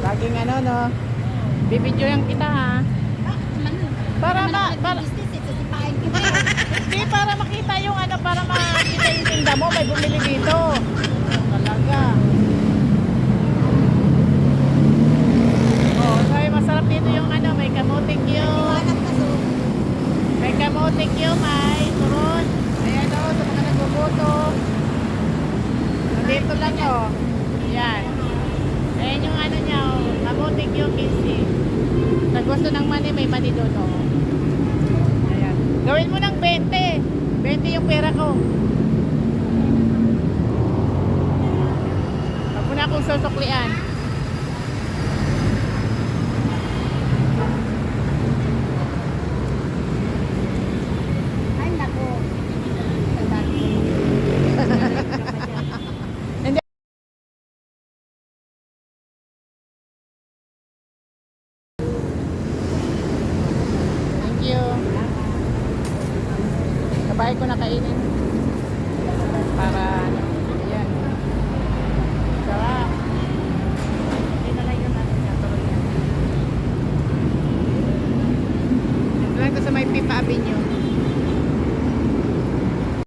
Laging ano, no? Bibidyohan kita, ha? Para hindi, para makita yung ano, para makita yung tinda mo, may bumili dito. Talaga. Oh, sabi masarap dito yung ano, may kamuting yung may kamuting yung may turon. Ayan o, sa mga nagbubuto. Dito lang o. Yan. Ayan yung ano niya o, kamuting yung kisi. Sa gusto ng mani, may mani doon o. Ayan. Gawin mo ng 20. 20 yung pera ko. Huwag mo na akong susuklian. Ay, nako. Hindi. Thank you. Sabay ko na kainin. Para ano, ayan. Sarap. Hindi na lang yung ano niya, tuloy yan. Ito lang ito sa may Pipa Avenue.